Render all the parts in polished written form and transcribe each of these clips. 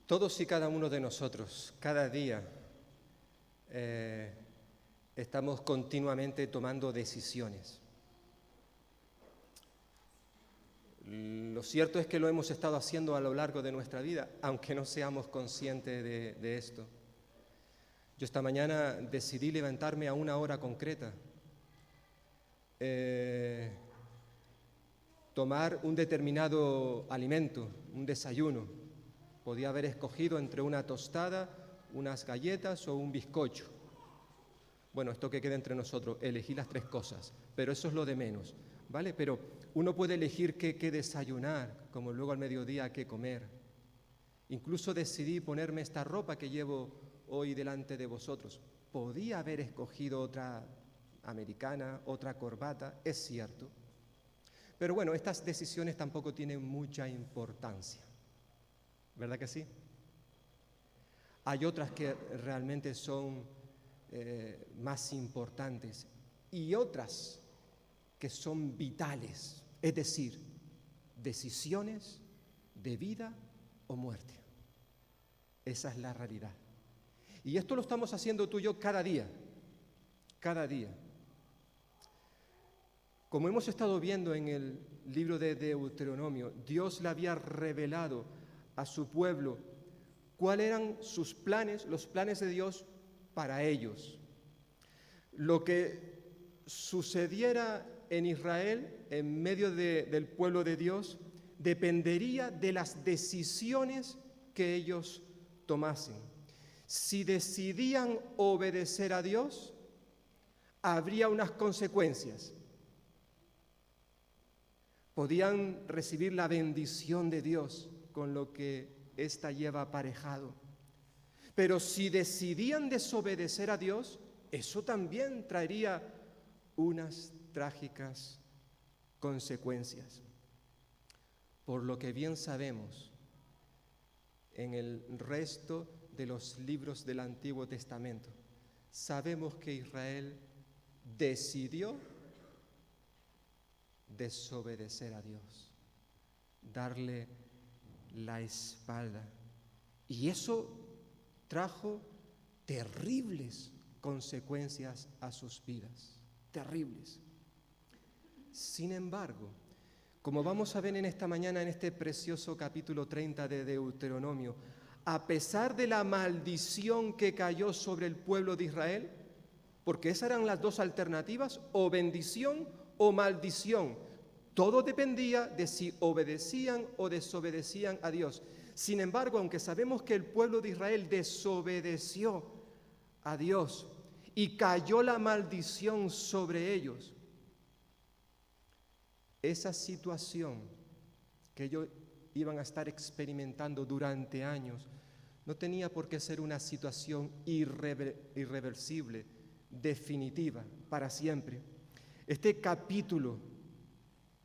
Todos y cada uno de nosotros, cada día, estamos continuamente tomando decisiones. Lo cierto es que lo hemos estado haciendo a lo largo de nuestra vida, aunque no seamos conscientes de esto. Yo esta mañana decidí levantarme a una hora concreta, tomar un determinado alimento, un desayuno. Podía haber escogido entre una tostada, unas galletas o un bizcocho. Bueno, esto que queda entre nosotros, elegí las tres cosas, pero eso es lo de menos, ¿vale? Pero uno puede elegir qué desayunar, como luego al mediodía qué comer. Incluso decidí ponerme esta ropa que llevo hoy delante de vosotros. Podía haber escogido otra americana, otra corbata, es cierto. Pero bueno, estas decisiones tampoco tienen mucha importancia. ¿Verdad que sí? Hay otras que realmente son más importantes y otras que son vitales, es decir, decisiones de vida o muerte. Esa es la realidad. Y esto lo estamos haciendo tú y yo cada día, cada día. Como hemos estado viendo en el libro de Deuteronomio, Dios le había revelado a su pueblo cuáles eran sus planes, los planes de Dios para ellos. Lo que sucediera en Israel, en medio del pueblo de Dios, dependería de las decisiones que ellos tomasen. Si decidían obedecer a Dios, habría unas consecuencias. Podían recibir la bendición de Dios con lo que ésta lleva aparejado. Pero si decidían desobedecer a Dios, eso también traería unas trágicas consecuencias. Por lo que bien sabemos, en el resto de los libros del Antiguo Testamento, sabemos que Israel decidió desobedecer a Dios, darle la espalda. Y eso trajo terribles consecuencias a sus vidas, terribles. Sin embargo, como vamos a ver en esta mañana, en este precioso capítulo 30 de Deuteronomio, a pesar de la maldición que cayó sobre el pueblo de Israel, porque esas eran las dos alternativas, o bendición o maldición. Todo dependía de si obedecían o desobedecían a Dios. Sin embargo, aunque sabemos que el pueblo de Israel desobedeció a Dios y cayó la maldición sobre ellos, esa situación que ellos iban a estar experimentando durante años no tenía por qué ser una situación irreversible, definitiva, para siempre. Este capítulo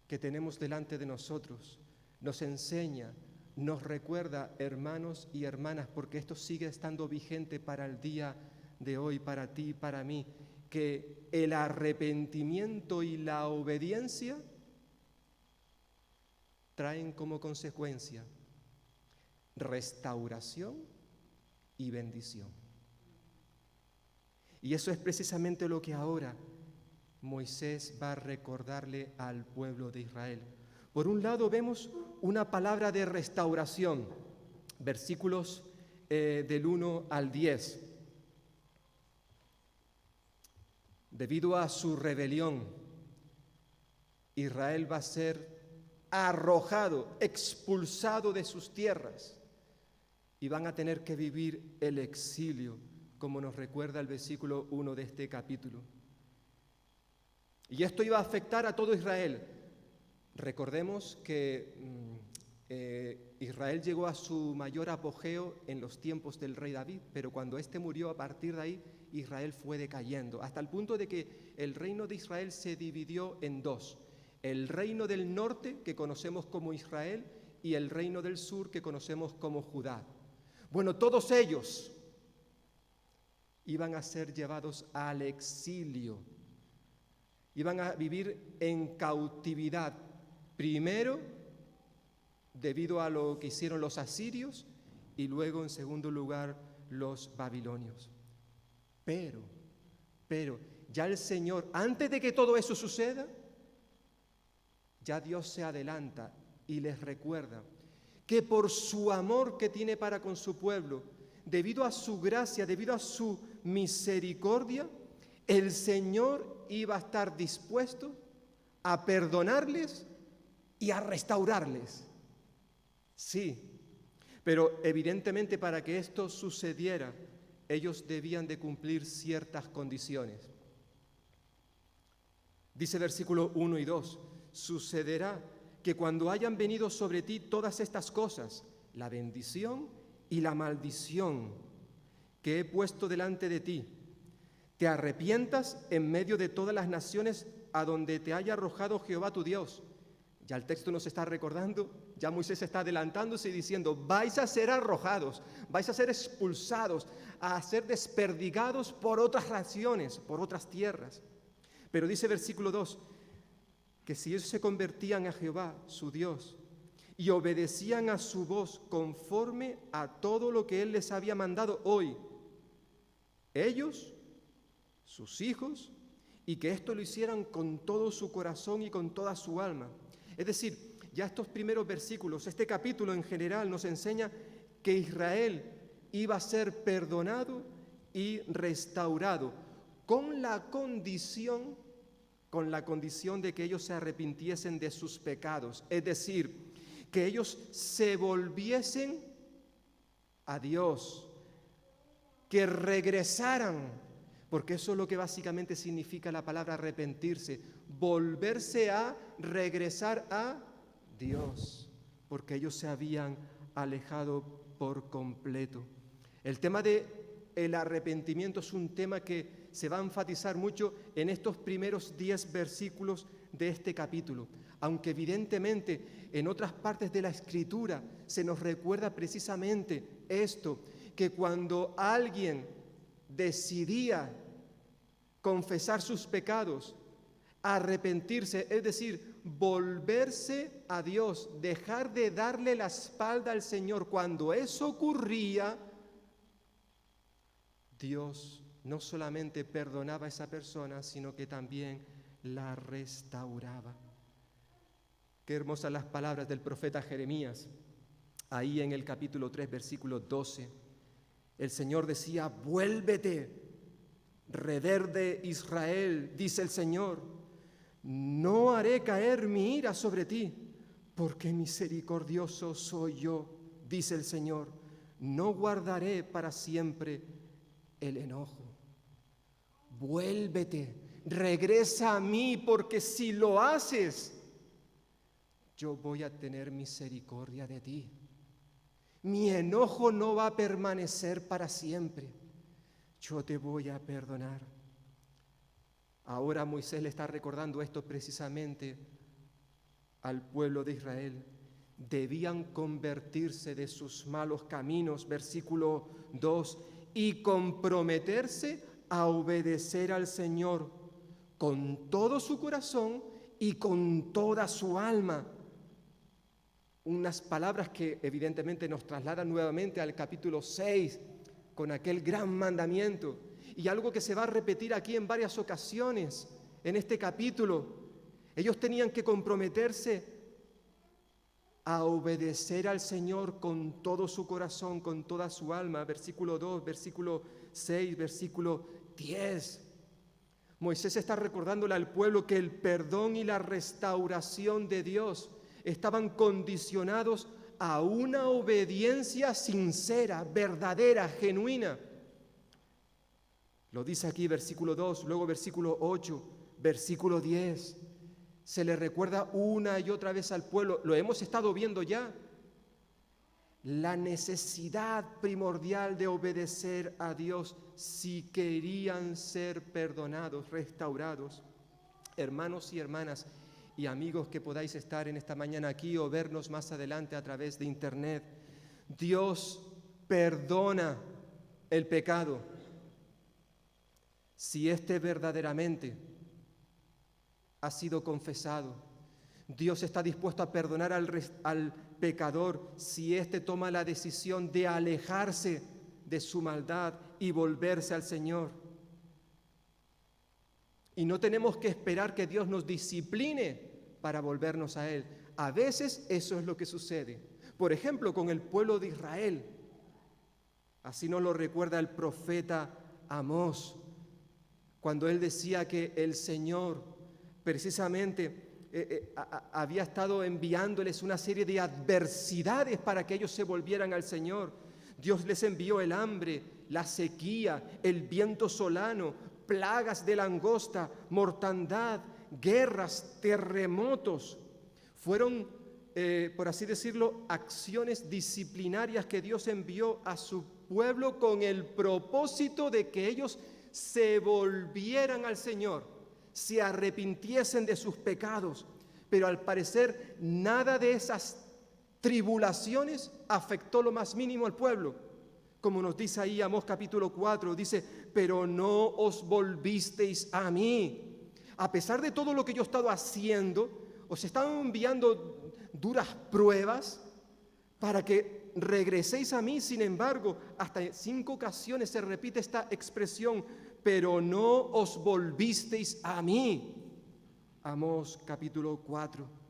que tenemos delante de nosotros nos enseña, nos recuerda, hermanos y hermanas, porque esto sigue estando vigente para el día de hoy, para ti y para mí, que el arrepentimiento y la obediencia traen como consecuencia restauración y bendición. Y eso es precisamente lo que ahora Moisés va a recordarle al pueblo de Israel. Por un lado vemos una palabra de restauración, versículos del 1 al 10. Debido a su rebelión, Israel va a ser arrojado, expulsado de sus tierras y van a tener que vivir el exilio, como nos recuerda el versículo 1 de este capítulo. Y esto iba a afectar a todo Israel. Recordemos que Israel llegó a su mayor apogeo en los tiempos del rey David, pero cuando éste murió, a partir de ahí, Israel fue decayendo, hasta el punto de que el reino de Israel se dividió en dos. El reino del norte, que conocemos como Israel, y el reino del sur, que conocemos como Judá. Bueno, todos ellos iban a ser llevados al exilio. Iban a vivir en cautividad, primero debido a lo que hicieron los asirios y luego en segundo lugar los babilonios. Pero, ya el Señor, antes de que todo eso suceda, ya Dios se adelanta y les recuerda que por su amor que tiene para con su pueblo, debido a su gracia, debido a su misericordia, el Señor iba a estar dispuesto a perdonarles y a restaurarles. Sí, pero evidentemente para que esto sucediera, ellos debían de cumplir ciertas condiciones. Dice versículo 1 y 2, sucederá que cuando hayan venido sobre ti todas estas cosas, la bendición y la maldición que he puesto delante de ti, te arrepientas en medio de todas las naciones a donde te haya arrojado Jehová tu Dios. Ya el texto nos está recordando, ya Moisés está adelantándose y diciendo, vais a ser arrojados, vais a ser expulsados, a ser desperdigados por otras naciones, por otras tierras. Pero dice versículo 2, que si ellos se convertían a Jehová, su Dios, y obedecían a su voz conforme a todo lo que Él les había mandado hoy, ellos, sus hijos, y que esto lo hicieran con todo su corazón y con toda su alma. Es decir, ya estos primeros versículos, este capítulo en general nos enseña que Israel iba a ser perdonado y restaurado con la condición de que ellos se arrepintiesen de sus pecados, es decir, que ellos se volviesen a Dios, que regresaran, porque eso es lo que básicamente significa la palabra arrepentirse, volverse a regresar a Dios, porque ellos se habían alejado por completo. El tema del arrepentimiento es un tema que se va a enfatizar mucho en estos primeros 10 versículos de este capítulo, aunque evidentemente en otras partes de la Escritura se nos recuerda precisamente esto, que cuando alguien decidía confesar sus pecados, arrepentirse, es decir, volverse a Dios, dejar de darle la espalda al Señor, cuando eso ocurría, Dios no solamente perdonaba a esa persona, sino que también la restauraba. Qué hermosas las palabras del profeta Jeremías. Ahí en el capítulo 3, versículo 12, el Señor decía, vuélvete, reverde Israel, dice el Señor, no haré caer mi ira sobre ti, porque misericordioso soy yo, dice el Señor, no guardaré para siempre el enojo. Vuélvete, regresa a mí, porque si lo haces, yo voy a tener misericordia de ti. Mi enojo no va a permanecer para siempre. Yo te voy a perdonar. Ahora Moisés le está recordando esto precisamente al pueblo de Israel. Debían convertirse de sus malos caminos, versículo 2, y comprometerse a obedecer al Señor con todo su corazón y con toda su alma. Unas palabras que evidentemente nos trasladan nuevamente al capítulo 6, con aquel gran mandamiento, y algo que se va a repetir aquí en varias ocasiones en este capítulo. Ellos tenían que comprometerse a obedecer al Señor con todo su corazón, con toda su alma. Versículo 2, versículo 6, versículo 10. Moisés está recordándole al pueblo que el perdón y la restauración de Dios estaban condicionados a una obediencia sincera, verdadera, genuina. Lo dice aquí versículo 2, luego versículo 8, versículo 10. Se le recuerda una y otra vez al pueblo, lo hemos estado viendo ya, la necesidad primordial de obedecer a Dios si querían ser perdonados, restaurados. Hermanos y hermanas y amigos que podáis estar en esta mañana aquí o vernos más adelante a través de internet, Dios perdona el pecado si éste verdaderamente ha sido confesado, Dios está dispuesto a perdonar al pecador si éste toma la decisión de alejarse de su maldad y volverse al Señor. Y no tenemos que esperar que Dios nos discipline para volvernos a Él. A veces eso es lo que sucede. Por ejemplo, con el pueblo de Israel. Así nos lo recuerda el profeta Amós, cuando él decía que el Señor precisamente había estado enviándoles una serie de adversidades para que ellos se volvieran al Señor. Dios les envió el hambre, la sequía, el viento solano, plagas de langosta, mortandad, guerras, terremotos. Fueron, por así decirlo, acciones disciplinarias que Dios envió a su pueblo con el propósito de que ellos se volvieran al Señor, se arrepintiesen de sus pecados. Pero al parecer nada de esas tribulaciones afectó lo más mínimo al pueblo. Como nos dice ahí Amós capítulo 4, dice: pero no os volvisteis a mí. A pesar de todo lo que yo he estado haciendo, os estaba enviando duras pruebas para que regreséis a mí. Sin embargo, hasta en 5 ocasiones se repite esta expresión: pero no os volvisteis a mí. Amós capítulo 4.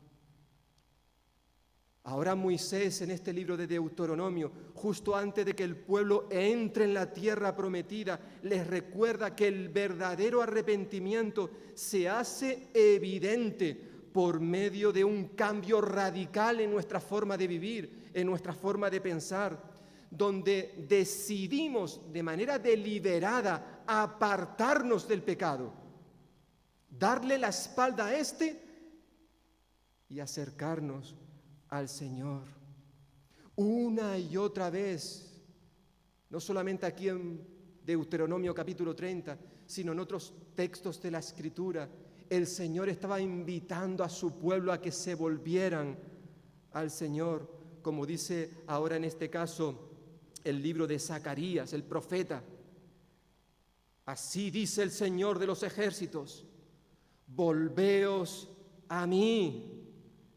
Ahora Moisés, en este libro de Deuteronomio, justo antes de que el pueblo entre en la tierra prometida, les recuerda que el verdadero arrepentimiento se hace evidente por medio de un cambio radical en nuestra forma de vivir, en nuestra forma de pensar, donde decidimos de manera deliberada apartarnos del pecado, darle la espalda a este y acercarnos al Señor. Una y otra vez, no solamente aquí en Deuteronomio capítulo 30, sino en otros textos de la Escritura, el Señor estaba invitando a su pueblo a que se volvieran al Señor, como dice ahora en este caso el libro de Zacarías, el profeta. Así dice el Señor de los ejércitos: volveos a mí,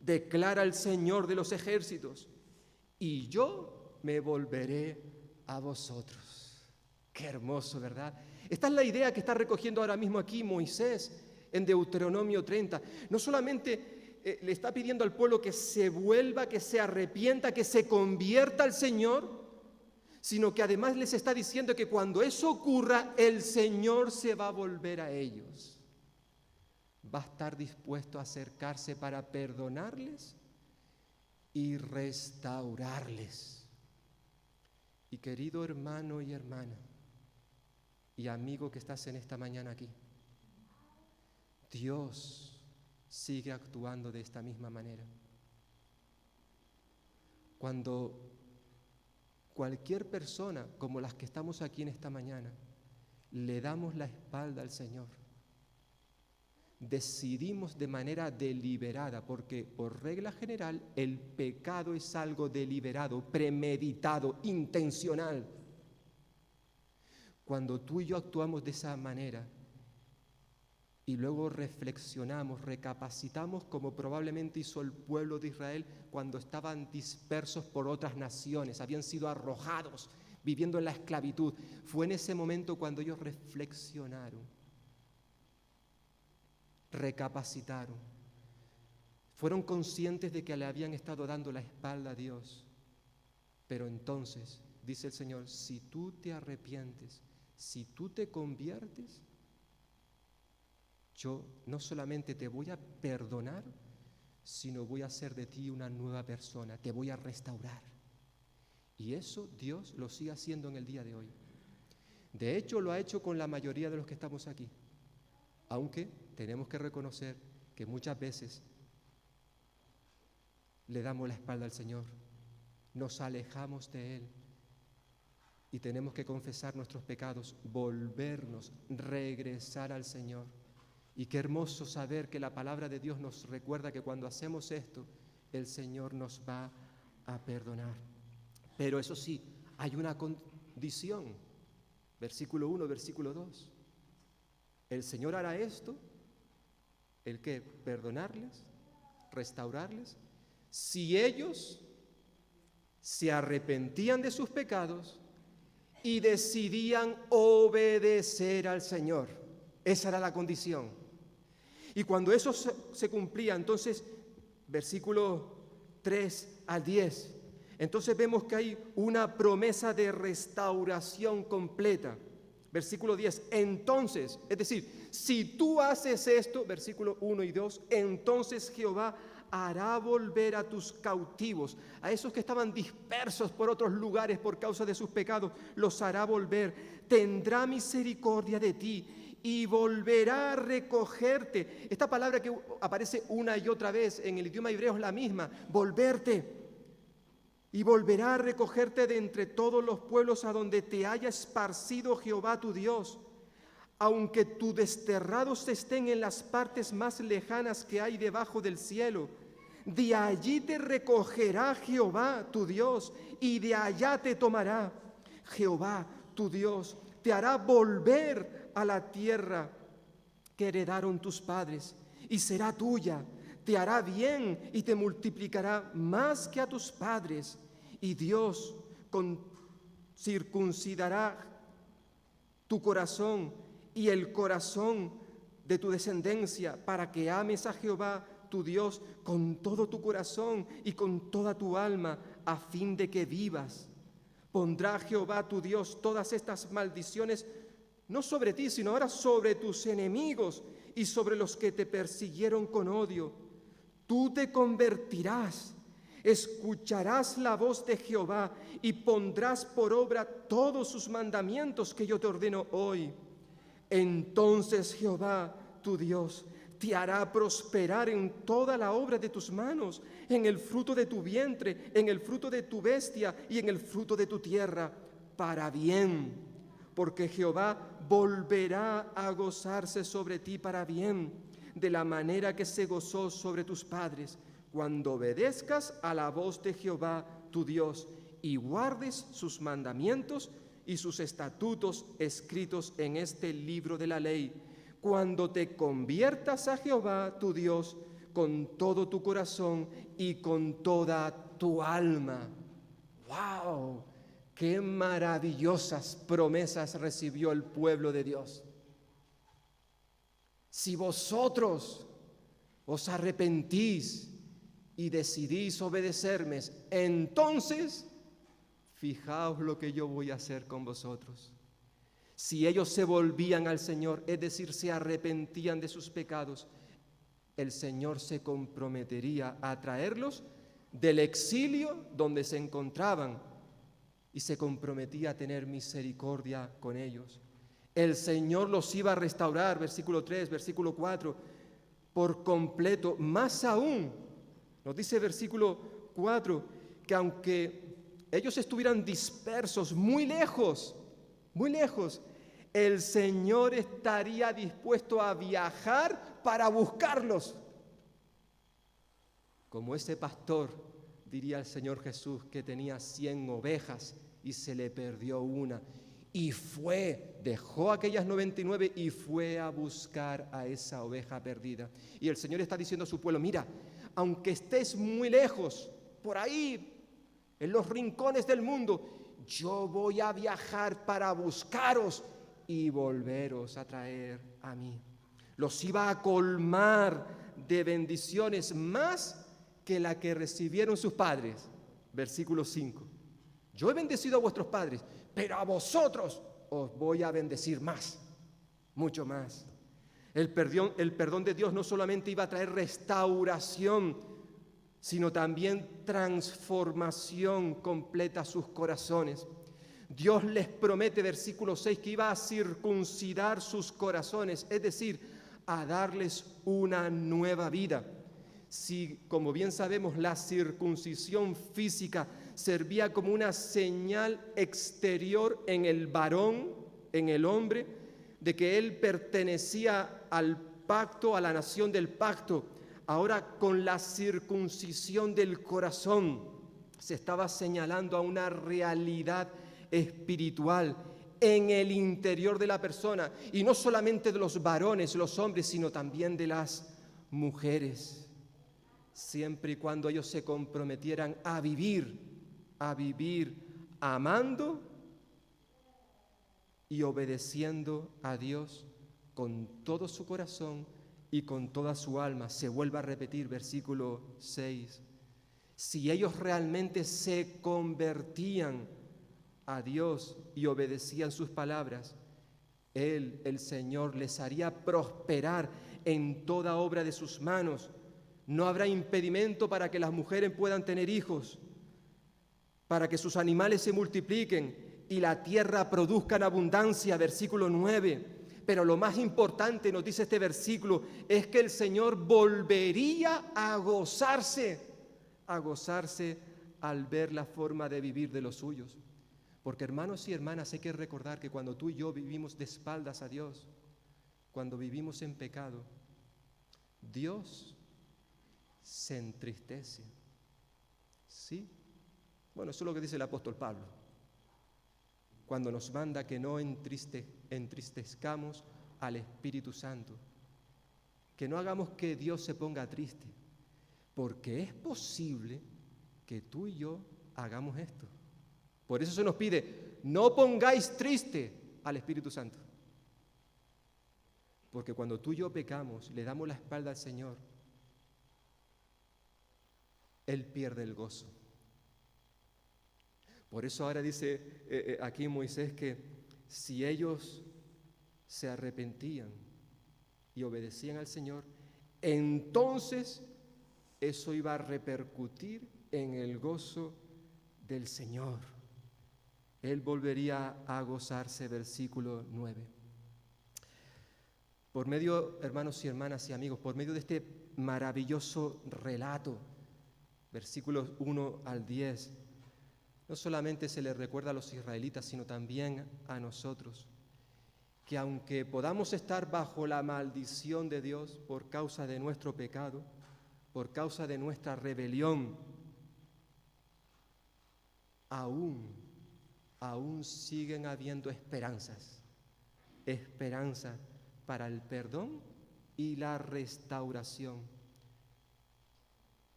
declara el Señor de los ejércitos, y yo me volveré a vosotros. Qué hermoso, ¿verdad? Esta es la idea que está recogiendo ahora mismo aquí Moisés en Deuteronomio 30. No solamente le está pidiendo al pueblo que se vuelva, que se arrepienta, que se convierta al Señor, sino que además les está diciendo que cuando eso ocurra, el Señor se va a volver a ellos. Va a estar dispuesto a acercarse para perdonarles y restaurarles. Y querido hermano y hermana, y amigo que estás en esta mañana aquí, Dios sigue actuando de esta misma manera. Cuando cualquier persona, como las que estamos aquí en esta mañana, le damos la espalda al Señor, decidimos de manera deliberada, porque por regla general el pecado es algo deliberado, premeditado, intencional. Cuando tú y yo actuamos de esa manera y luego reflexionamos, recapacitamos, como probablemente hizo el pueblo de Israel cuando estaban dispersos por otras naciones, habían sido arrojados, viviendo en la esclavitud, fue en ese momento cuando ellos reflexionaron, recapacitaron, fueron conscientes de que le habían estado dando la espalda a Dios. Pero entonces, dice el Señor, si tú te arrepientes, si tú te conviertes, yo no solamente te voy a perdonar, sino voy a hacer de ti una nueva persona, te voy a restaurar. Y eso Dios lo sigue haciendo en el día de hoy. De hecho, lo ha hecho con la mayoría de los que estamos aquí. Aunque tenemos que reconocer que muchas veces le damos la espalda al Señor, nos alejamos de Él y tenemos que confesar nuestros pecados, volvernos, regresar al Señor. Y qué hermoso saber que la palabra de Dios nos recuerda que cuando hacemos esto, el Señor nos va a perdonar. Pero eso sí, hay una condición. Versículo 1, versículo 2. El Señor hará esto, ¿el qué? Perdonarles, restaurarles, si ellos se arrepentían de sus pecados y decidían obedecer al Señor. Esa era la condición. Y cuando eso se cumplía, entonces, versículo 3 al 10, entonces vemos que hay una promesa de restauración completa. Versículo 10, entonces, es decir, si tú haces esto, versículo 1 y 2, entonces Jehová hará volver a tus cautivos, a esos que estaban dispersos por otros lugares por causa de sus pecados, los hará volver, tendrá misericordia de ti y volverá a recogerte. Esta palabra que aparece una y otra vez en el idioma hebreo es la misma, volverte. Y volverá a recogerte de entre todos los pueblos a donde te haya esparcido Jehová tu Dios. Aunque tus desterrados estén en las partes más lejanas que hay debajo del cielo, de allí te recogerá Jehová tu Dios y de allá te tomará. Jehová tu Dios te hará volver a la tierra que heredaron tus padres y será tuya. Te hará bien y te multiplicará más que a tus padres. Y Dios circuncidará tu corazón y el corazón de tu descendencia para que ames a Jehová tu Dios con todo tu corazón y con toda tu alma, a fin de que vivas. Pondrá Jehová tu Dios todas estas maldiciones, no sobre ti, sino ahora sobre tus enemigos y sobre los que te persiguieron con odio. Tú te convertirás, escucharás la voz de Jehová y pondrás por obra todos sus mandamientos que yo te ordeno hoy. Entonces Jehová, tu Dios, te hará prosperar en toda la obra de tus manos, en el fruto de tu vientre, en el fruto de tu bestia y en el fruto de tu tierra, para bien, porque Jehová volverá a gozarse sobre ti para bien, de la manera que se gozó sobre tus padres, cuando obedezcas a la voz de Jehová tu Dios y guardes sus mandamientos y sus estatutos escritos en este libro de la ley, cuando te conviertas a Jehová tu Dios con todo tu corazón y con toda tu alma. ¡Wow! ¡Qué maravillosas promesas recibió el pueblo de Dios! Si vosotros os arrepentís y decidís obedecerme, entonces fijaos lo que yo voy a hacer con vosotros. Si ellos se volvían al Señor, es decir, se arrepentían de sus pecados, el Señor se comprometería a traerlos del exilio donde se encontraban y se comprometía a tener misericordia con ellos. El Señor los iba a restaurar, versículo 3, versículo 4, por completo. Más aún, nos dice versículo 4, que aunque ellos estuvieran dispersos, muy lejos, el Señor estaría dispuesto a viajar para buscarlos. Como ese pastor, diría el Señor Jesús, que tenía 100 ovejas y se le perdió una. Y dejó aquellas 99 y fue a buscar a esa oveja perdida. Y el Señor está diciendo a su pueblo, mira, aunque estés muy lejos, por ahí, en los rincones del mundo, yo voy a viajar para buscaros y volveros a traer a mí. Los iba a colmar de bendiciones más que la que recibieron sus padres. Versículo 5. Yo he bendecido a vuestros padres, pero a vosotros os voy a bendecir más, mucho más. El perdón de Dios no solamente iba a traer restauración, sino también transformación completa a sus corazones. Dios les promete, versículo 6, que iba a circuncidar sus corazones, es decir, a darles una nueva vida. Si, como bien sabemos, la circuncisión física servía como una señal exterior en el varón, en el hombre, de que él pertenecía al pacto, a la nación del pacto. Ahora, con la circuncisión del corazón, se estaba señalando a una realidad espiritual en el interior de la persona, y no solamente de los varones, los hombres, sino también de las mujeres. siempre y cuando ellos se comprometieran a vivir amando y obedeciendo a Dios con todo su corazón y con toda su alma. Se vuelve a repetir, versículo 6. Si ellos realmente se convertían a Dios y obedecían sus palabras, Él, el Señor, les haría prosperar en toda obra de sus manos. No habrá impedimento para que las mujeres puedan tener hijos, para que sus animales se multipliquen y la tierra produzca en abundancia, versículo 9. Pero lo más importante, nos dice este versículo, es que el Señor volvería a gozarse al ver la forma de vivir de los suyos. Porque hermanos y hermanas, hay que recordar que cuando tú y yo vivimos de espaldas a Dios, cuando vivimos en pecado, Dios se entristece. ¿Sí? Bueno, eso es lo que dice el apóstol Pablo, cuando nos manda que no entristezcamos al Espíritu Santo, que no hagamos que Dios se ponga triste, porque es posible que tú y yo hagamos esto. Por eso se nos pide, no pongáis triste al Espíritu Santo, porque cuando tú y yo pecamos, le damos la espalda al Señor, Él pierde el gozo. Por eso ahora dice aquí Moisés que si ellos se arrepentían y obedecían al Señor, entonces eso iba a repercutir en el gozo del Señor. Él volvería a gozarse, versículo 9. Por medio, hermanos y hermanas y amigos, por medio de este maravilloso relato, versículos 1 al 10, no solamente se le recuerda a los israelitas, sino también a nosotros, que aunque podamos estar bajo la maldición de Dios por causa de nuestro pecado, por causa de nuestra rebelión, aún siguen habiendo esperanzas para el perdón y la restauración.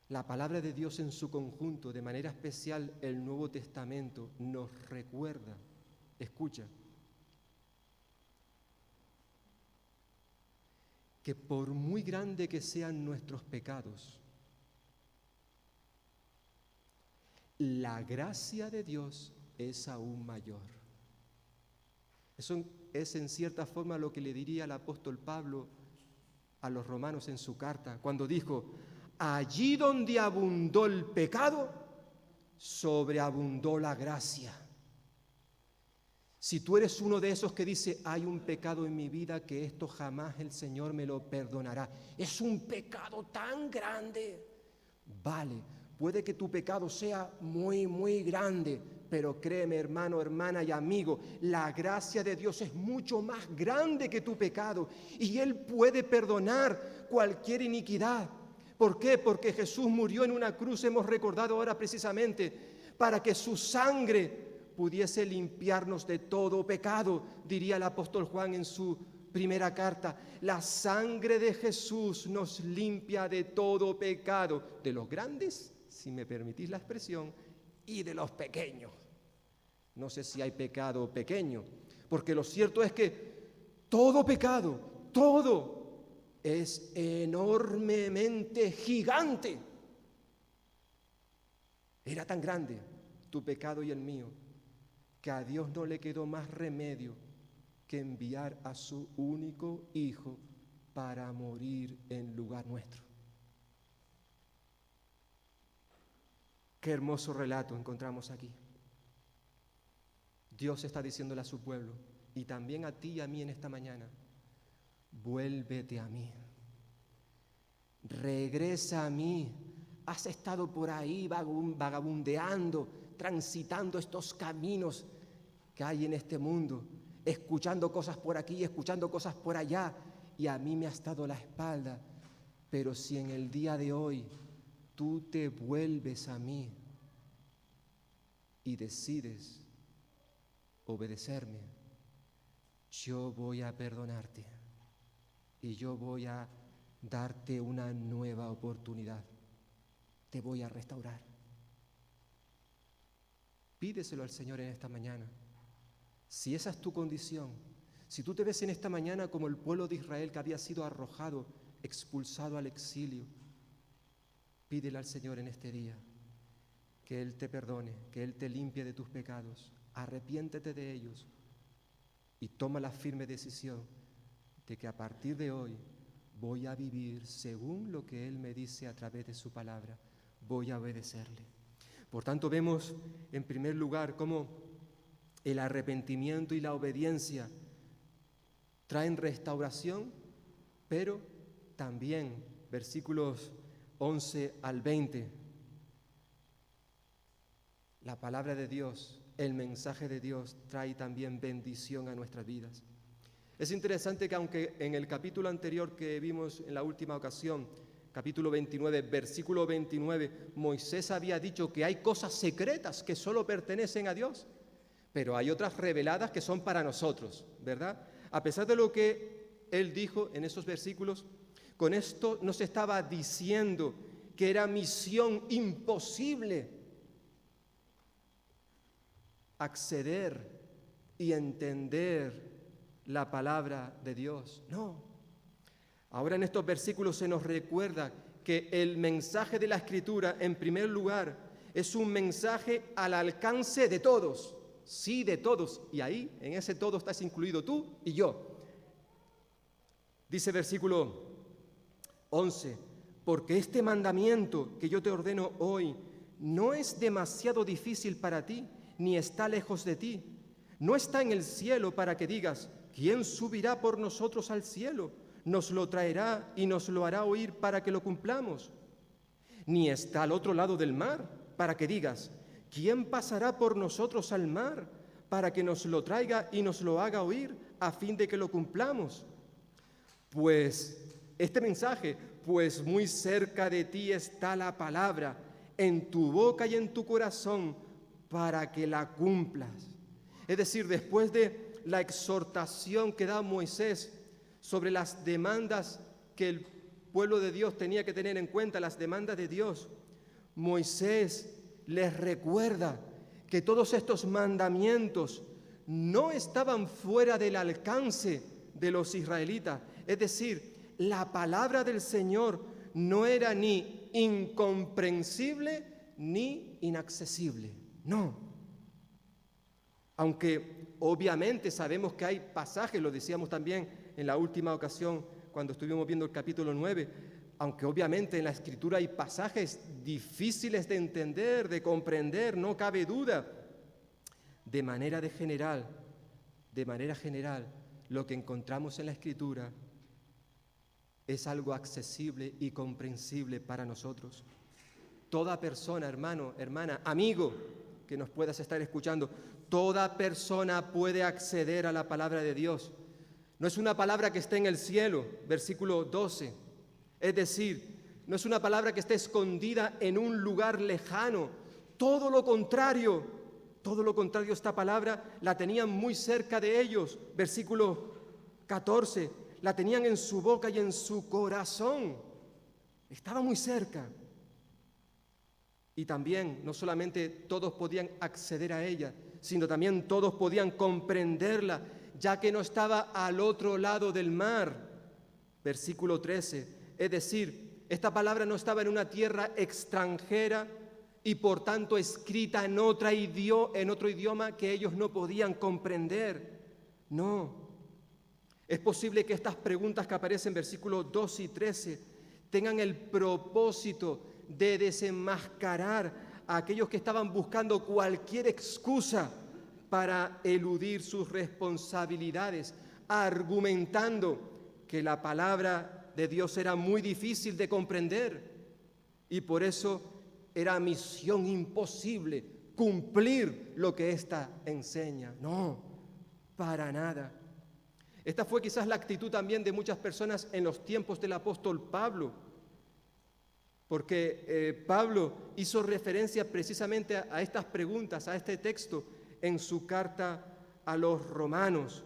La palabra de Dios en su conjunto, de manera especial el Nuevo Testamento, nos recuerda, escucha, que por muy grande que sean nuestros pecados, la gracia de Dios es aún mayor. Eso es en cierta forma lo que le diría el apóstol Pablo a los romanos en su carta, cuando dijo: allí donde abundó el pecado, sobreabundó la gracia. Si tú eres uno de esos que dice, hay un pecado en mi vida que esto jamás el Señor me lo perdonará, es un pecado tan grande, vale, puede que tu pecado sea muy, muy grande, pero créeme, hermano, hermana y amigo, la gracia de Dios es mucho más grande que tu pecado y Él puede perdonar cualquier iniquidad. ¿Por qué? Porque Jesús murió en una cruz, hemos recordado ahora precisamente, para que su sangre pudiese limpiarnos de todo pecado, diría el apóstol Juan en su primera carta. La sangre de Jesús nos limpia de todo pecado, de los grandes, si me permitís la expresión, y de los pequeños. No sé si hay pecado pequeño, porque lo cierto es que todo pecado, todo es enormemente gigante. Era tan grande tu pecado y el mío, que a Dios no le quedó más remedio que enviar a su único Hijo para morir en lugar nuestro. Qué hermoso relato encontramos aquí. Dios está diciéndole a su pueblo, y también a ti y a mí en esta mañana: vuélvete a mí, regresa a mí. Has estado por ahí vagabundeando, transitando estos caminos que hay en este mundo, escuchando cosas por aquí, escuchando cosas por allá, y a mí me has dado la espalda. Pero si en el día de hoy tú te vuelves a mí y decides obedecerme, yo voy a perdonarte y yo voy a darte una nueva oportunidad. te voy a restaurar. Pídeselo al Señor en esta mañana. Si esa es tu condición, si tú te ves en esta mañana como el pueblo de Israel que había sido arrojado, expulsado al exilio, pídele al Señor en este día que Él te perdone, que Él te limpie de tus pecados, arrepiéntete de ellos y toma la firme decisión de que a partir de hoy voy a vivir según lo que Él me dice a través de su palabra, voy a obedecerle. Por tanto, vemos en primer lugar cómo el arrepentimiento y la obediencia traen restauración, pero también, versículos 11 al 20, la palabra de Dios, el mensaje de Dios trae también bendición a nuestras vidas. Es interesante que aunque en el capítulo anterior que vimos en la última ocasión, capítulo 29, versículo 29, Moisés había dicho que hay cosas secretas que solo pertenecen a Dios, pero hay otras reveladas que son para nosotros, ¿verdad? A pesar de lo que él dijo en esos versículos, con esto no se estaba diciendo que era misión imposible acceder y entender la palabra de Dios. No. Ahora en estos versículos se nos recuerda que el mensaje de la Escritura, en primer lugar, es un mensaje al alcance de todos. Sí, de todos. Y ahí, en ese todo, estás incluido tú y yo. Dice versículo 11, porque este mandamiento que yo te ordeno hoy no es demasiado difícil para ti, ni está lejos de ti. No está en el cielo para que digas, ¿quién subirá por nosotros al cielo? Nos lo traerá y nos lo hará oír para que lo cumplamos. Ni está al otro lado del mar para que digas, ¿quién pasará por nosotros al mar para que nos lo traiga y nos lo haga oír a fin de que lo cumplamos? Pues este mensaje, pues muy cerca de ti está la palabra, en tu boca y en tu corazón, para que la cumplas. Es decir, después de la exhortación que da Moisés sobre las demandas que el pueblo de Dios tenía que tener en cuenta, las demandas de Dios, Moisés les recuerda que todos estos mandamientos no estaban fuera del alcance de los israelitas. Es decir, la palabra del Señor no era ni incomprensible ni inaccesible. No. Aunque obviamente sabemos que hay pasajes, lo decíamos también en la última ocasión cuando estuvimos viendo el capítulo 9, aunque obviamente en la Escritura hay pasajes difíciles de entender, de comprender, no cabe duda. De manera general, lo que encontramos en la Escritura es algo accesible y comprensible para nosotros. Toda persona, hermano, hermana, amigo, que nos puedas estar escuchando, toda persona puede acceder a la palabra de Dios. No es una palabra que esté en el cielo, versículo 12. Es decir, no es una palabra que esté escondida en un lugar lejano. Todo lo contrario, esta palabra la tenían muy cerca de ellos. Versículo 14, la tenían en su boca y en su corazón. Estaba muy cerca. Y también, no solamente todos podían acceder a ella, sino también todos podían comprenderla, ya que no estaba al otro lado del mar. Versículo 13, es decir, esta palabra no estaba en una tierra extranjera y por tanto escrita en otro idioma que ellos no podían comprender. No. Es posible que estas preguntas que aparecen en versículos 12 y 13 tengan el propósito de desenmascarar a aquellos que estaban buscando cualquier excusa para eludir sus responsabilidades, argumentando que la palabra de Dios era muy difícil de comprender y por eso era misión imposible cumplir lo que ésta enseña. No, para nada. Esta fue quizás la actitud también de muchas personas en los tiempos del apóstol Pablo, porque Pablo hizo referencia precisamente a estas preguntas, a este texto, en su carta a los romanos,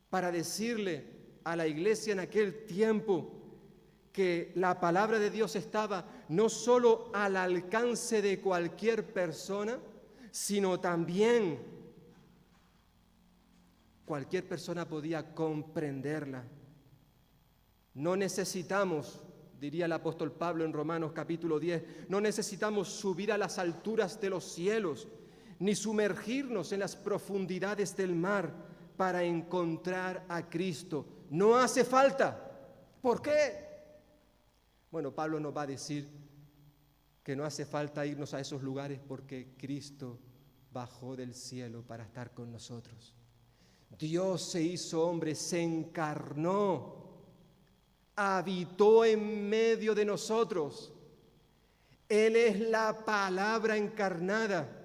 para decirle a la iglesia en aquel tiempo que la palabra de Dios estaba no solo al alcance de cualquier persona, sino también cualquier persona podía comprenderla. No necesitamos, diría el apóstol Pablo en Romanos capítulo 10, no necesitamos subir a las alturas de los cielos, ni sumergirnos en las profundidades del mar para encontrar a Cristo. No hace falta. ¿Por qué? Bueno, Pablo nos va a decir que no hace falta irnos a esos lugares porque Cristo bajó del cielo para estar con nosotros. Dios se hizo hombre, se encarnó, habitó en medio de nosotros. Él es la palabra encarnada.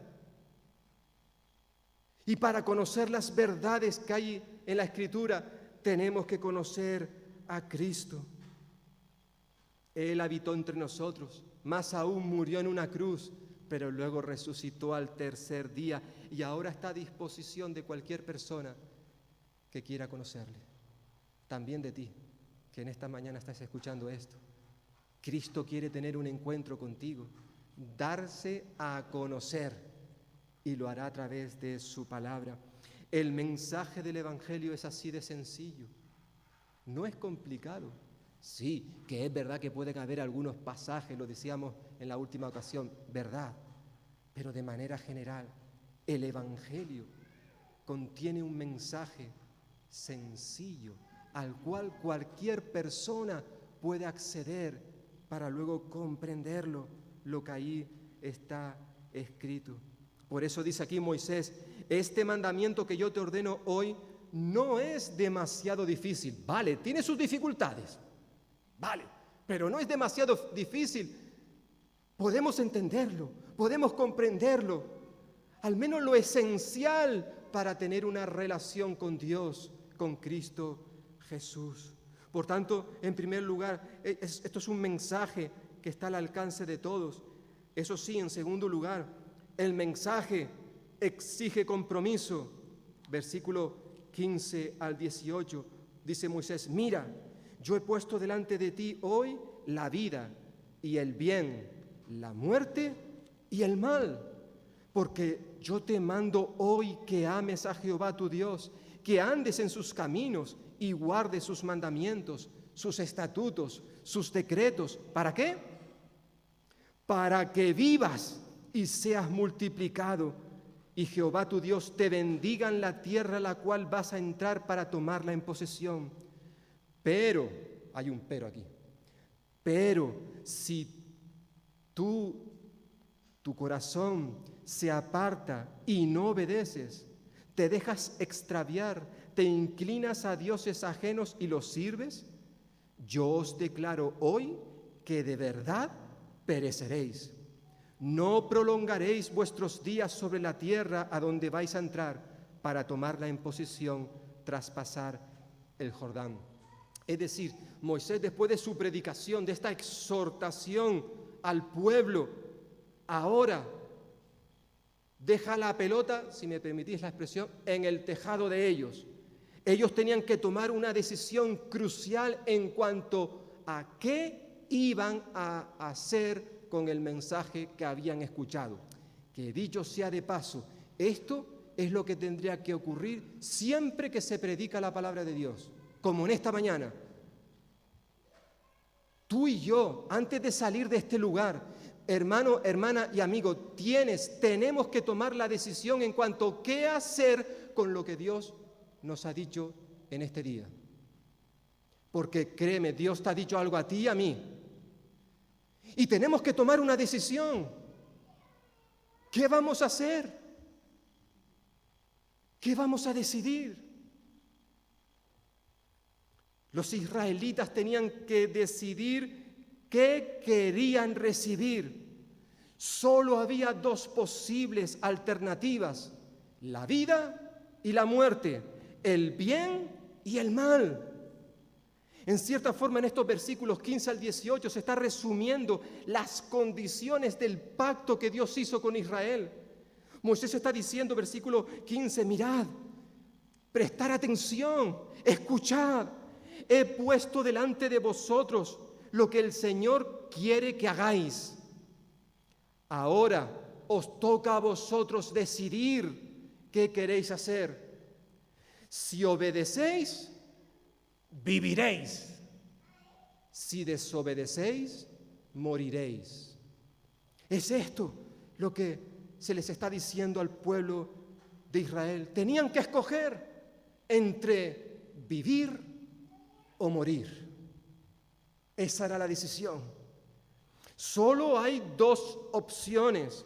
Y para conocer las verdades que hay en la Escritura, tenemos que conocer a Cristo. Él habitó entre nosotros, más aún murió en una cruz, pero luego resucitó al tercer día y ahora está a disposición de cualquier persona que quiera conocerle. También de ti, que en esta mañana estás escuchando esto. Cristo quiere tener un encuentro contigo, darse a conocer, y lo hará a través de su palabra. El mensaje del Evangelio es así de sencillo. No es complicado. Sí, que es verdad que pueden haber algunos pasajes, lo decíamos en la última ocasión, verdad. Pero de manera general, el Evangelio contiene un mensaje sencillo al cual cualquier persona puede acceder para luego comprenderlo, lo que ahí está escrito. Por eso dice aquí Moisés, este mandamiento que yo te ordeno hoy no es demasiado difícil. Vale, tiene sus dificultades, vale, pero no es demasiado difícil. Podemos entenderlo, podemos comprenderlo, al menos lo esencial para tener una relación con Dios, con Cristo Jesús. Por tanto, en primer lugar, esto es un mensaje que está al alcance de todos. Eso sí, en segundo lugar, el mensaje exige compromiso. Versículo 15 al 18, dice Moisés, mira, yo he puesto delante de ti hoy la vida y el bien, la muerte y el mal, porque yo te mando hoy que ames a Jehová tu Dios, que andes en sus caminos y guardes sus mandamientos, sus estatutos, sus decretos. ¿Para qué? Para que vivas y seas multiplicado, y Jehová tu Dios te bendiga en la tierra a la cual vas a entrar para tomarla en posesión. Pero, hay un pero aquí, pero si tu corazón se aparta y no obedeces, te dejas extraviar, te inclinas a dioses ajenos y los sirves, yo os declaro hoy que de verdad pereceréis. No prolongaréis vuestros días sobre la tierra a donde vais a entrar para tomarla en posesión tras pasar el Jordán. Es decir, Moisés, después de su predicación, de esta exhortación al pueblo, ahora deja la pelota, si me permitís la expresión, en el tejado de ellos. Ellos tenían que tomar una decisión crucial en cuanto a qué iban a hacer con el mensaje que habían escuchado. Que dicho sea de paso, esto es lo que tendría que ocurrir siempre que se predica la palabra de Dios, como en esta mañana. Tú y yo, antes de salir de este lugar, hermano, hermana y amigo, tenemos que tomar la decisión en cuanto a qué hacer con lo que Dios nos ha dicho en este día. Porque créeme, Dios te ha dicho algo a ti y a mí. Y tenemos que tomar una decisión. ¿Qué vamos a hacer? ¿Qué vamos a decidir? Los israelitas tenían que decidir qué querían recibir. Solo había dos posibles alternativas: la vida y la muerte, el bien y el mal. En cierta forma, en estos versículos 15 al 18 se está resumiendo las condiciones del pacto que Dios hizo con Israel. Moisés está diciendo, versículo 15, mirad, prestar atención, escuchad, he puesto delante de vosotros lo que el Señor quiere que hagáis. Ahora os toca a vosotros decidir qué queréis hacer. Si obedecéis, viviréis. Si desobedecéis, moriréis. Es esto lo que se les está diciendo al pueblo de Israel. Tenían que escoger entre vivir o morir. Esa era la decisión. Solo hay dos opciones.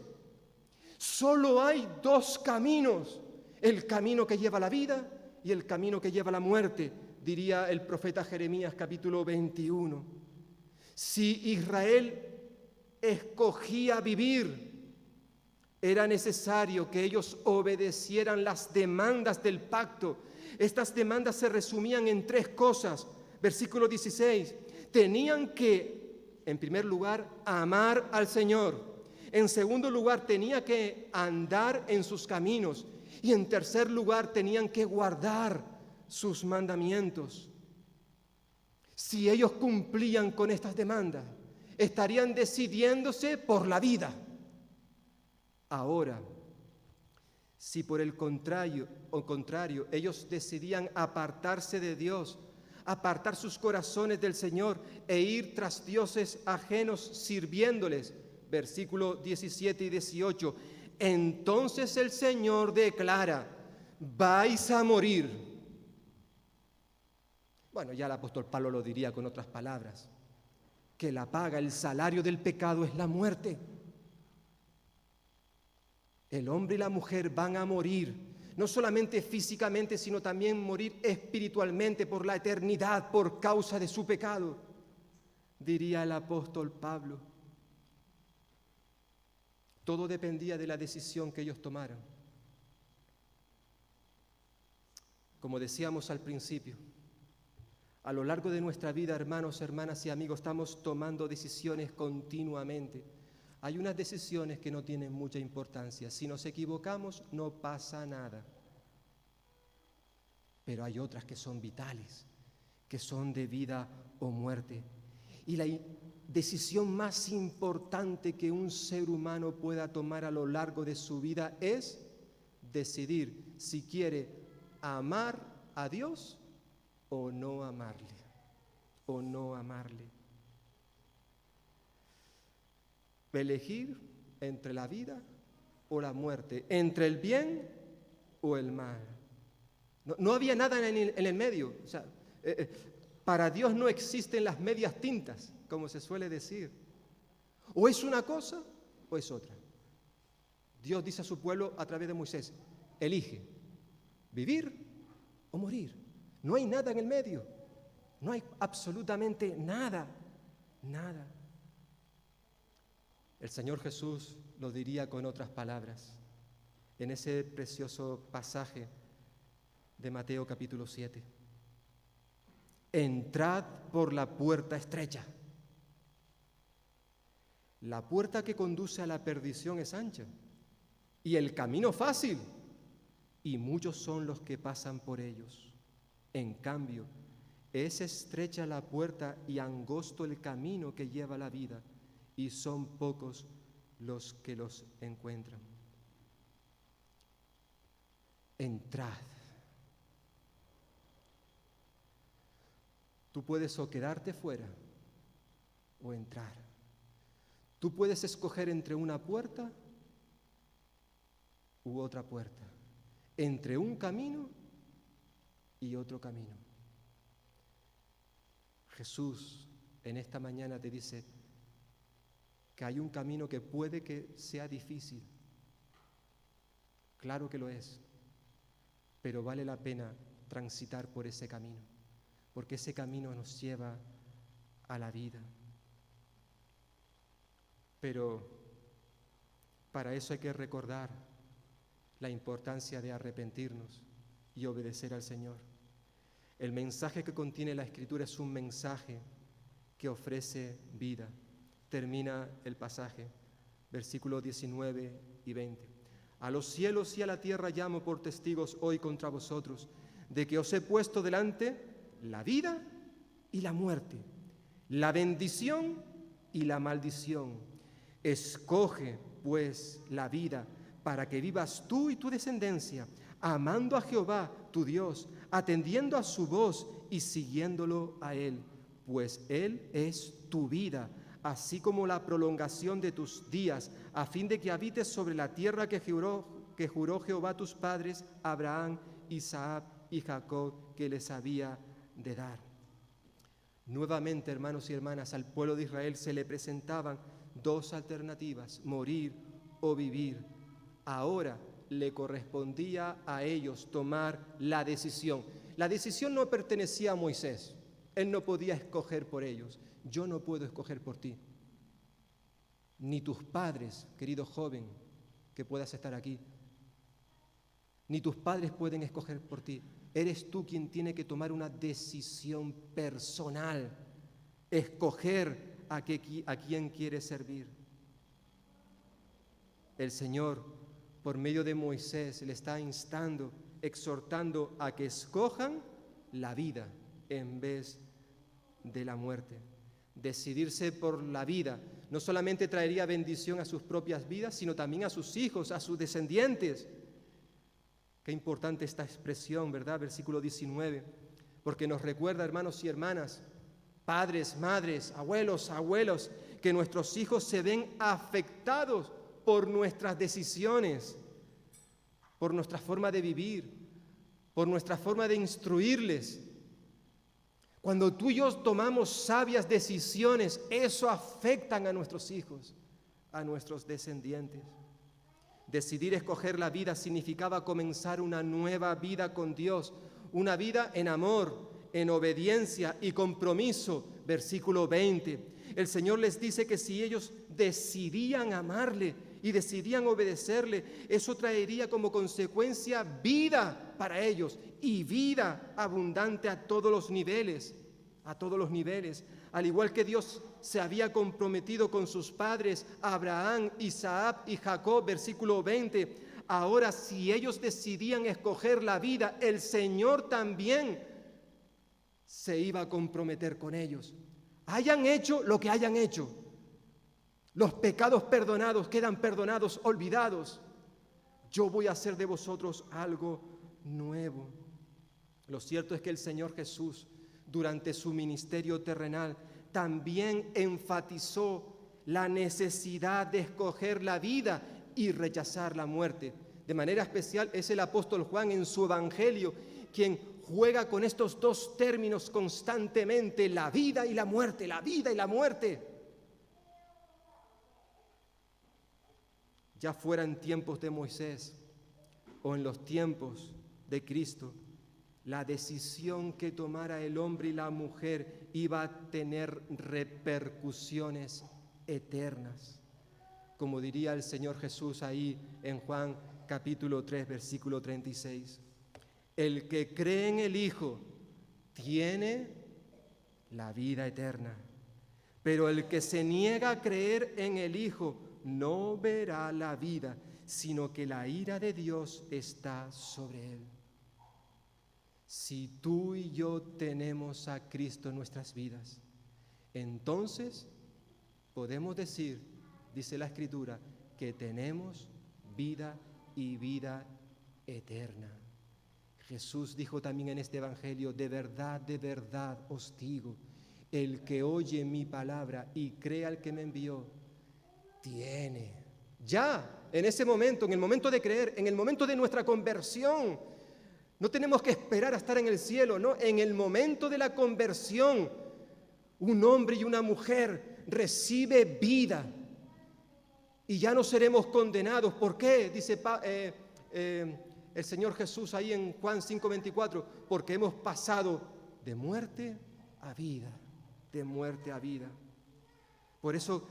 Solo hay dos caminos. El camino que lleva a la vida y el camino que lleva a la muerte, diría el profeta Jeremías capítulo 21. Si Israel escogía vivir, era necesario que ellos obedecieran las demandas del pacto. Estas demandas se resumían en tres cosas. Versículo 16. Tenían que, en primer lugar, amar al Señor. En segundo lugar, tenía que andar en sus caminos. Y en tercer lugar, tenían que guardar sus mandamientos. Si ellos cumplían con estas demandas, estarían decidiéndose por la vida. Ahora, si por el contrario, ellos decidían apartarse de Dios, apartar sus corazones del Señor e ir tras dioses ajenos sirviéndoles, versículos 17 y 18, entonces el Señor declara, vais a morir. Bueno, ya el apóstol Pablo lo diría con otras palabras, que la paga, el salario del pecado es la muerte. El hombre y la mujer van a morir, no solamente físicamente, sino también morir espiritualmente por la eternidad, por causa de su pecado, diría el apóstol Pablo. Todo dependía de la decisión que ellos tomaran. Como decíamos al principio, a lo largo de nuestra vida, hermanos, hermanas y amigos, estamos tomando decisiones continuamente. Hay unas decisiones que no tienen mucha importancia. Si nos equivocamos, no pasa nada. Pero hay otras que son vitales, que son de vida o muerte. Y la decisión más importante que un ser humano pueda tomar a lo largo de su vida es decidir si quiere amar a Dios o no amarle, o no amarle. Elegir entre la vida o la muerte, entre el bien o el mal. No había nada en el medio. O sea, para Dios no existen las medias tintas, como se suele decir. O es una cosa o es otra. Dios dice a su pueblo a través de Moisés, elige vivir o morir. No hay nada en el medio. No hay absolutamente nada, nada. El Señor Jesús lo diría con otras palabras en ese precioso pasaje de Mateo capítulo 7. Entrad por la puerta estrecha. La puerta que conduce a la perdición es ancha y el camino fácil, y muchos son los que pasan por ellos. En cambio, es estrecha la puerta y angosto el camino que lleva a la vida, y son pocos los que los encuentran. Entrad. Tú puedes o quedarte fuera o entrar. Tú puedes escoger entre una puerta u otra puerta, entre un camino y otro camino. Jesús en esta mañana te dice que hay un camino que puede que sea difícil. Claro que lo es, pero vale la pena transitar por ese camino, porque ese camino nos lleva a la vida. Pero para eso hay que recordar la importancia de arrepentirnos y obedecer al Señor. El mensaje que contiene la Escritura es un mensaje que ofrece vida. Termina el pasaje, versículos 19 y 20. A los cielos y a la tierra llamo por testigos hoy contra vosotros, de que os he puesto delante la vida y la muerte, la bendición y la maldición. Escoge, pues, la vida para que vivas tú y tu descendencia, amando a Jehová, tu Dios, atendiendo a su voz y siguiéndolo a Él, pues Él es tu vida, así como la prolongación de tus días, a fin de que habites sobre la tierra que juró Jehová a tus padres, Abraham, Isaac y Jacob, que les había de dar. Nuevamente, hermanos y hermanas, al pueblo de Israel se le presentaban dos alternativas: morir o vivir. Ahora le correspondía a ellos tomar la decisión. La decisión no pertenecía a Moisés. Él no podía escoger por ellos. Yo no puedo escoger por ti. Ni tus padres, querido joven, que puedas estar aquí. Ni tus padres pueden escoger por ti. Eres tú quien tiene que tomar una decisión personal, escoger a quién quieres servir. El Señor, por medio de Moisés, le está instando, exhortando a que escojan la vida en vez de la muerte. Decidirse por la vida no solamente traería bendición a sus propias vidas, sino también a sus hijos, a sus descendientes. Qué importante esta expresión, ¿verdad? Versículo 19, porque nos recuerda, hermanos y hermanas, padres, madres, abuelos, que nuestros hijos se ven afectados por nuestras decisiones, por nuestra forma de vivir, por nuestra forma de instruirles. Cuando tú y yo tomamos sabias decisiones, eso afecta a nuestros hijos, a nuestros descendientes. Decidir escoger la vida significaba comenzar una nueva vida con Dios, una vida en amor, en obediencia y compromiso. Versículo 20. El Señor les dice que si ellos decidían amarle y decidían obedecerle, eso traería como consecuencia vida para ellos y vida abundante a todos los niveles, al igual que Dios se había comprometido con sus padres, Abraham, Isaac y Jacob, versículo 20. Ahora, si ellos decidían escoger la vida, el Señor también se iba a comprometer con ellos. Hayan hecho lo que hayan hecho, los pecados perdonados quedan perdonados, olvidados. Yo voy a hacer de vosotros algo nuevo. Lo cierto es que el Señor Jesús, durante su ministerio terrenal, también enfatizó la necesidad de escoger la vida y rechazar la muerte. De manera especial es el apóstol Juan en su evangelio quien juega con estos dos términos constantemente: la vida y la muerte, la vida y la muerte. Ya fuera en tiempos de Moisés o en los tiempos de Cristo, la decisión que tomara el hombre y la mujer iba a tener repercusiones eternas. Como diría el Señor Jesús ahí en Juan capítulo 3, versículo 36. El que cree en el Hijo tiene la vida eterna, pero el que se niega a creer en el Hijo no verá la vida, sino que la ira de Dios está sobre él. Si tú y yo tenemos a Cristo en nuestras vidas, entonces podemos decir, dice la Escritura, que tenemos vida y vida eterna. Jesús dijo también en este evangelio: de verdad os digo, el que oye mi palabra y cree al que me envió, tiene ya en ese momento, en el momento de creer, en el momento de nuestra conversión. No tenemos que esperar a estar en el cielo, no. En el momento de la conversión, un hombre y una mujer recibe vida y ya no seremos condenados. ¿Por qué? Dice el Señor Jesús ahí en Juan 5:24, porque hemos pasado de muerte a vida, de muerte a vida. Por eso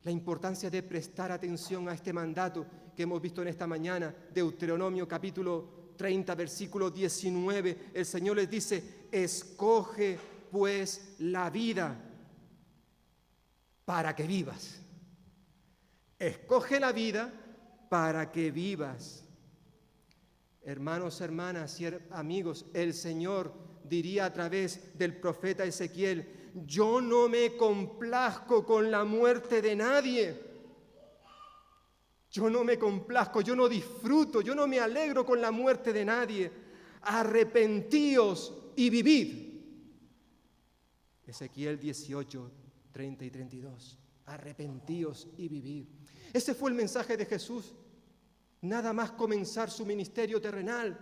la importancia de prestar atención a este mandato que hemos visto en esta mañana, Deuteronomio capítulo 30, versículo 19, el Señor les dice: escoge pues la vida para que vivas. Escoge la vida para que vivas. Hermanos, hermanas y amigos, el Señor diría a través del profeta Ezequiel: yo no me complazco con la muerte de nadie. Yo no me complazco, yo no disfruto, yo no me alegro con la muerte de nadie. Arrepentíos y vivid. Ezequiel 18, 30 y 32. Arrepentíos y vivid. Ese fue el mensaje de Jesús. Nada más comenzar su ministerio terrenal.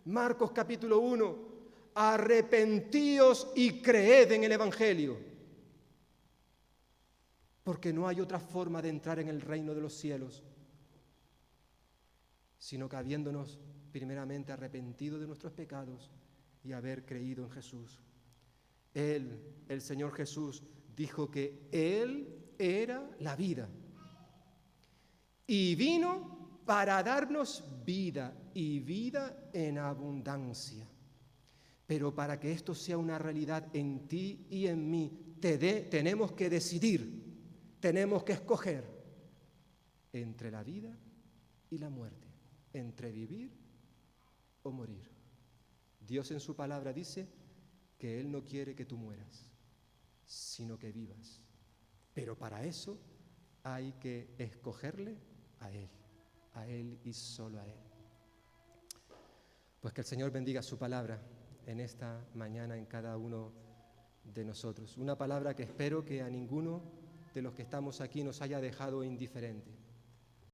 Marcos capítulo 1. Arrepentíos y creed en el Evangelio. Porque no hay otra forma de entrar en el reino de los cielos, sino que habiéndonos primeramente arrepentido de nuestros pecados y haber creído en Jesús. Él, el Señor Jesús, dijo que Él era la vida y vino para darnos vida y vida en abundancia. Pero para que esto sea una realidad en ti y en mí, tenemos que decidir, tenemos que escoger entre la vida y la muerte, entre vivir o morir. Dios en su palabra dice que Él no quiere que tú mueras, sino que vivas. Pero para eso hay que escogerle a Él y solo a Él. Pues que el Señor bendiga su palabra en esta mañana en cada uno de nosotros. Una palabra que espero que a ninguno de los que estamos aquí nos haya dejado indiferente.